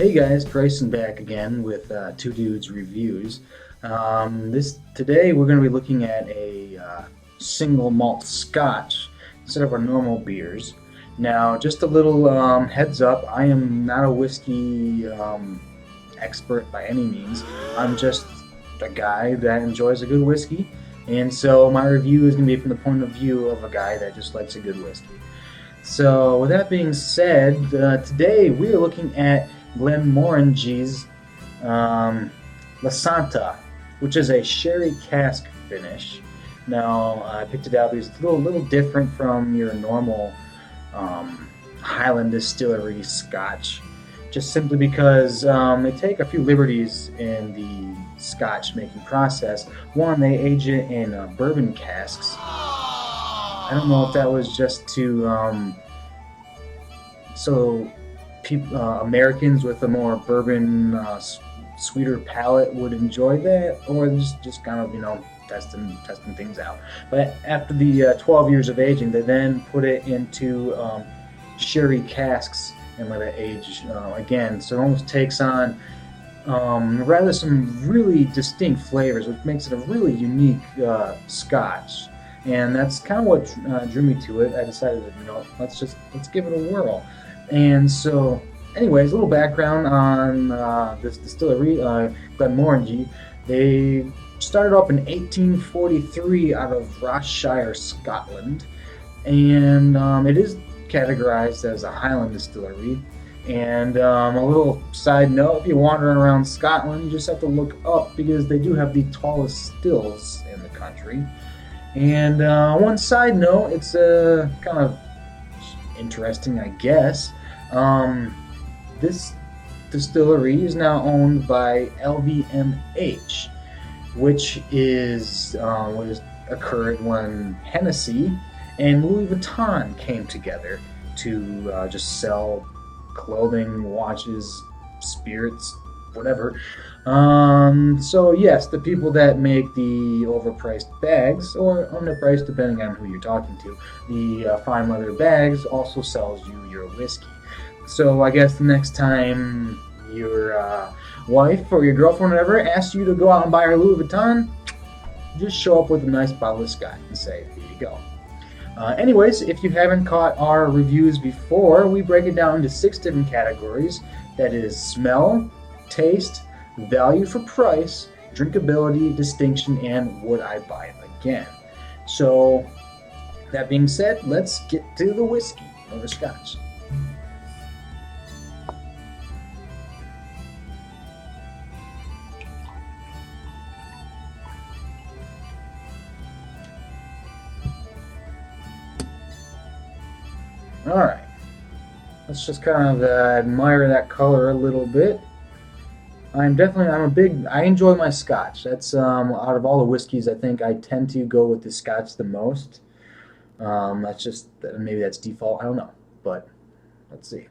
Hey guys, Bryson back again with Two Dudes Reviews. Today we're going to be looking at a single malt Scotch instead of our normal beers. Now, just a little heads up: I am not a whiskey expert by any means. I'm just a guy that enjoys a good whiskey, and so my review is going to be from the point of view of a guy that just likes a good whiskey. So, with that being said, today we are looking at Glenmorangie's um, Lasanta, which is a sherry cask finish. Now, I picked it out because it's a little different from your normal Highland Distillery Scotch, just simply because they take a few liberties in the Scotch making process. One, they age it in bourbon casks. I don't know if that was just to so Americans with a more bourbon, sweeter palate would enjoy that, or just kind of testing things out. But after the 12 years of aging, they then put it into sherry casks and let it age again. So it almost takes on rather some really distinct flavors, which makes it a really unique Scotch. And that's kind of what drew me to it. I decided that let's give it a whirl. And so, anyways, a little background on this distillery, Glenmorangie. They started up in 1843 out of Rossshire, Scotland, and it is categorized as a Highland distillery. And a little side note, if you're wandering around Scotland, you just have to look up because they do have the tallest stills in the country. And one side note, it's kind of interesting, I guess. This distillery is now owned by LVMH, which is what occurred when Hennessy and Louis Vuitton came together to just sell clothing, watches, spirits, whatever. So yes, the people that make the overpriced bags, or underpriced depending on who you're talking to, the fine leather bags also sells you your whiskey. So I guess the next time your wife or your girlfriend or whatever asks you to go out and buy her Louis Vuitton, just show up with a nice bottle of scotch and say, here you go. Anyways, if you haven't caught our reviews before, we break it down into 6 different categories. That is smell, taste, value for price, drinkability, distinction, and would I buy it again. So, that being said, let's get to the whiskey or the scotch. All right, let's just kind of admire that color a little bit. I enjoy my scotch. That's out of all the whiskeys, I think I tend to go with the scotch the most. That's just maybe that's default. I don't know, but let's see.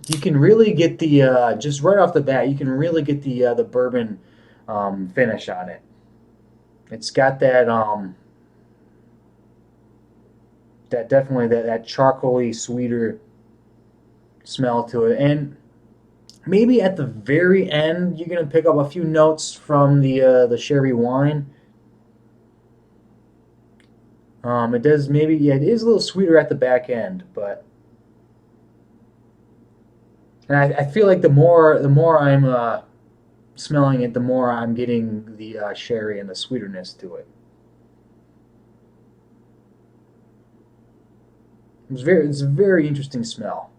You can really get the just right off the bat. You can really get the bourbon finish on it. It's got that definitely that charcoaly sweeter smell to it, and maybe at the very end you're gonna pick up a few notes from the sherry wine. It does maybe yeah, it is a little sweeter at the back end, but and I feel like the more I'm smelling it, the more I'm getting the sherry and the sweeterness to it. It's a very interesting smell.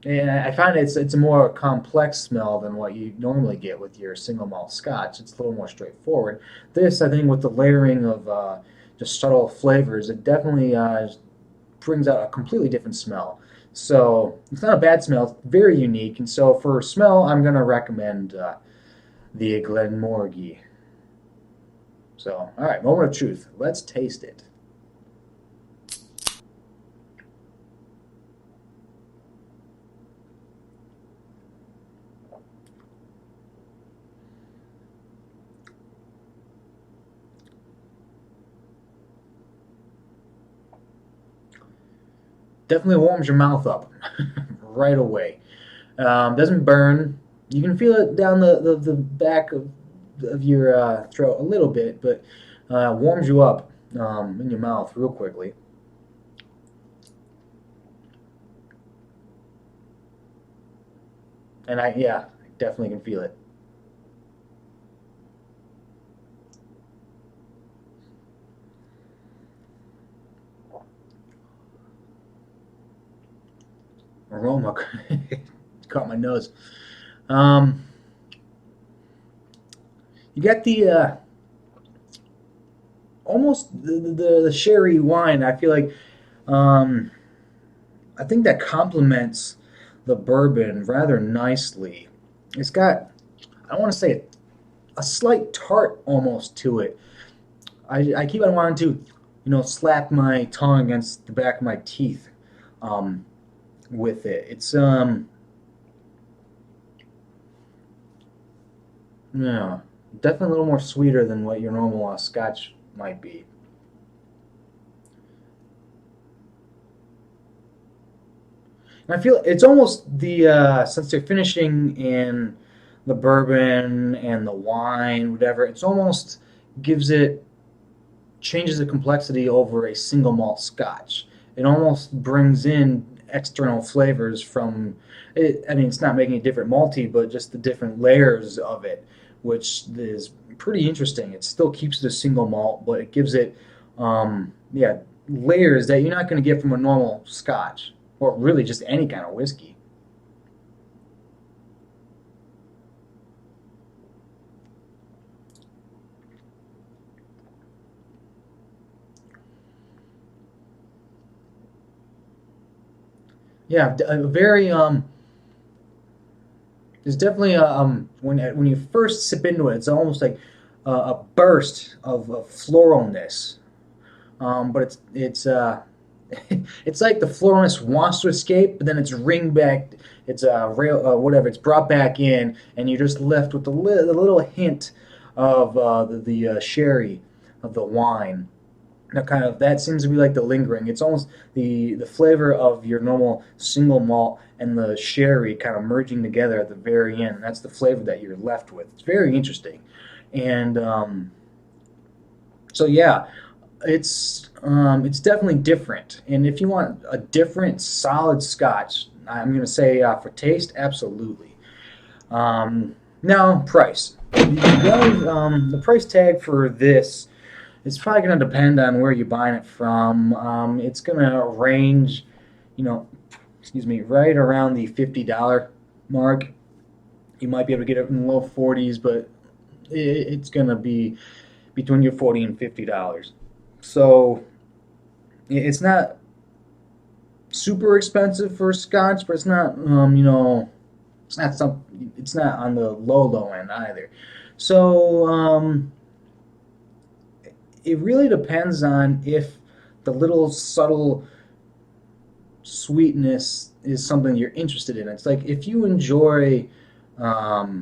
And I find it's a more complex smell than what you normally get with your single malt scotch. It's a little more straightforward. This, I think, with the layering of just subtle flavors, it definitely brings out a completely different smell. So it's not a bad smell. It's very unique. And so for smell, I'm going to recommend the Glenmorangie. So, all right, moment of truth. Let's taste it. definitely warms your mouth up right away. Doesn't burn. You can feel it down the back of your throat a little bit, but warms you up in your mouth real quickly. And yeah, definitely can feel it. Aroma caught my nose. Um, you got the almost the sherry wine. I feel like um, I think that complements the bourbon rather nicely. It's got, I don't want to say a slight tart almost to it. I keep on wanting to, slap my tongue against the back of my teeth um, with it. It's yeah, definitely a little more sweeter than what your normal Scotch might be. And I feel it's almost the since they're finishing in the bourbon and the wine, whatever. It's almost gives it changes the complexity over a single malt Scotch. It almost brings in external flavors from it. I mean, it's not making it different malty, but just the different layers of it, which is pretty interesting. It still keeps it a single malt, but it gives it, yeah, layers that you're not going to get from a normal Scotch or really just any kind of whiskey. Yeah, a very there's definitely a, when you first sip into it, it's almost like a burst of floralness. But it's it's like the floralness wants to escape, but then it's ring back. It's rail whatever. It's brought back in, and you're just left with the little hint of the sherry of the wine. Now, kind of that seems to be like the lingering. It's almost the flavor of your normal single malt and the sherry kind of merging together at the very end. That's the flavor that you're left with. It's very interesting, and so yeah, it's definitely different. And if you want a different solid Scotch, I'm going to say for taste, absolutely. Now price. The price tag for this it's probably going to depend on where you're buying it from. It's going to range, you know, excuse me, right around the $50 mark. You might be able to get it in the low 40s, but it's going to be between your 40 and $50. So it's not super expensive for scotch, but it's not, it's not on the low end either. So it really depends on if the little subtle sweetness is something you're interested in. It's like if you enjoy, I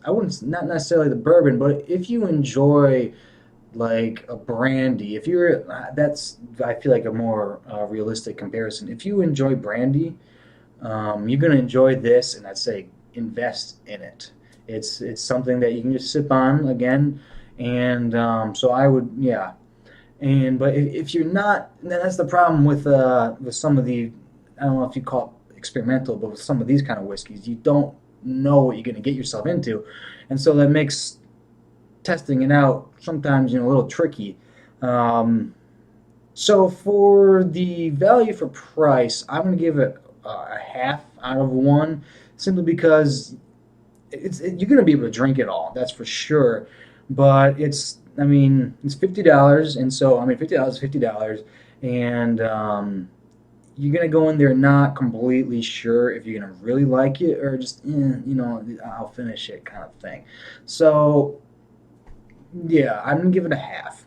wouldn't not necessarily the bourbon, but if you enjoy like a brandy, if you're that's I feel like a more realistic comparison. If you enjoy brandy, you're gonna enjoy this, and I'd say invest in it. It's something that you can just sip on again, and so I would yeah. And but if you're not, then that's the problem with some of the I don't know if you call it experimental, but with some of these kind of whiskeys, you don't know what you're going to get yourself into, and so that makes testing it out sometimes a little tricky. Um, so for the value for price, I'm going to give it a half out of one, simply because you're going to be able to drink it all. That's for sure. But I mean, it's $50, and so I mean, $50 is $50, and you're gonna go in there not completely sure if you're gonna really like it or just, I'll finish it kind of thing. So yeah, I'm gonna give it a half.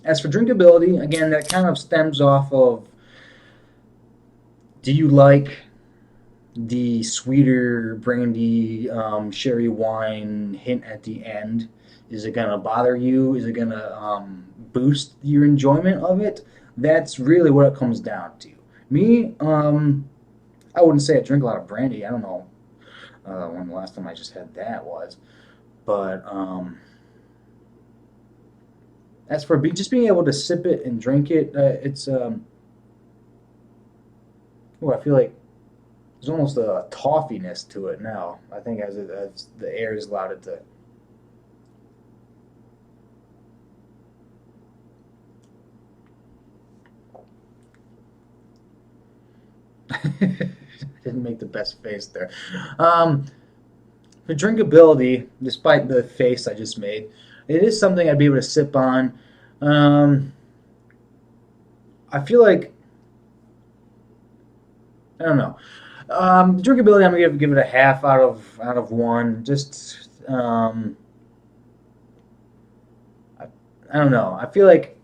As for drinkability, again, that kind of stems off of do you like the sweeter brandy sherry wine hint at the end? Is it gonna bother you? Is it gonna boost your enjoyment of it? That's really what it comes down to. Me, I wouldn't say I drink a lot of brandy. I don't know when the last time I just had that was, but as for just being able to sip it and drink it, it's well, I feel like there's almost a toffiness to it now. I think as the air is allowed it to. Didn't make the best face there. Um, for drinkability, despite the face I just made, it is something I'd be able to sip on. Um, I feel like I don't know. Drinkability, I'm gonna give it a half out of one. Just I, I don't know. I feel like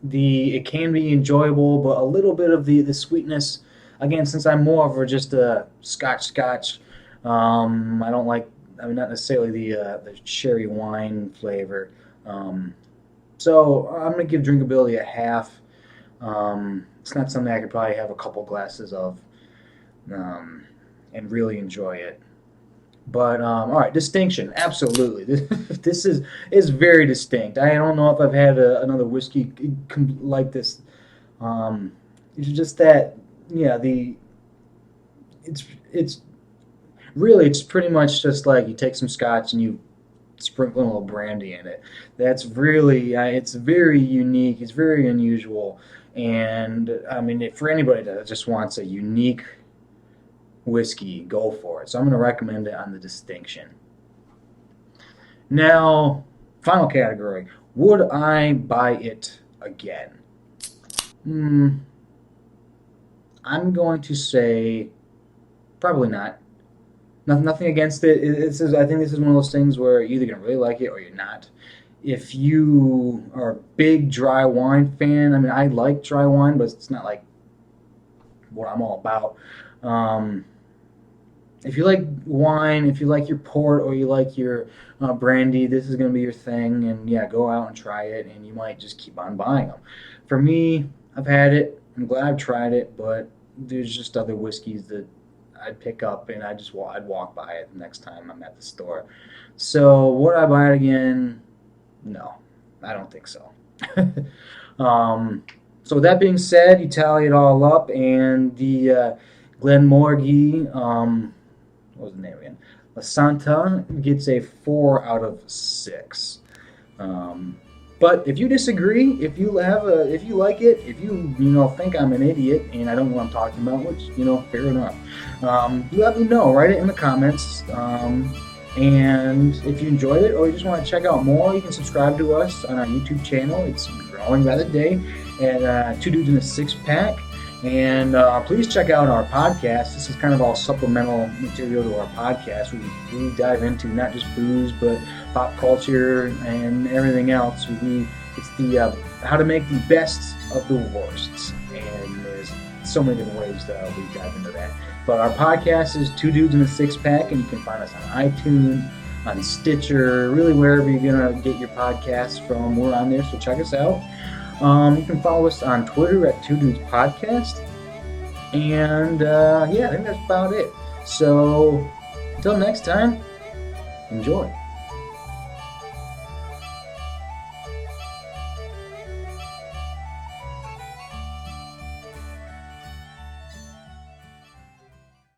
the it can be enjoyable, but a little bit of the sweetness. Again, since I'm more of a, just a Scotch. I don't like. I mean, not necessarily the cherry wine flavor. Um, so I'm gonna give drinkability a half. It's not something I could probably have a couple glasses of um, and really enjoy it. But all right, distinction, absolutely. This is very distinct. I don't know if I've had another whiskey like this. Um, it's just that, yeah. It's really it's pretty much just like you take some scotch and you sprinkle a little brandy in it. That's really it's very unique. It's very unusual, and I mean, for anybody that just wants a unique whiskey, go for it. So I'm going to recommend it on the distinction. Now, final category. Would I buy it again? Hmm, I'm going to say probably not. Nothing against it. I think this is one of those things where you're either going to really like it or you're not. If you are a big dry wine fan, I mean, I like dry wine, but it's not like what I'm all about. Um, if you like wine, if you like your port or you like your brandy, this is going to be your thing. And yeah, go out and try it, and you might just keep on buying them. For me, I've had it. I'm glad I've tried it, but there's just other whiskeys that I'd pick up, and I'd walk by it the next time I'm at the store. So would I buy it again? No, I don't think so. um, so with that being said, you tally it all up, and the Glenmorangie what was the name again? Lasanta gets a 4 out of 6. Um, but if you disagree, if you like it, if you think I'm an idiot and I don't know what I'm talking about, which fair enough. Let me know. Write it in the comments. And if you enjoyed it or you just want to check out more, you can subscribe to us on our YouTube channel. It's growing by the day at Two Dudes in a Six Pack. And please check out our podcast. This is kind of all supplemental material to our podcast. We dive into not just booze, but pop culture and everything else. It's the how to make the best of the worst. And there's so many different ways that we dive into that. But our podcast is Two Dudes in a Six Pack, and you can find us on iTunes, on Stitcher, really wherever you're going to get your podcasts from. We're on there, so check us out. You can follow us on Twitter at Two Dudes Podcast. And yeah, I think that's about it. So until next time, enjoy.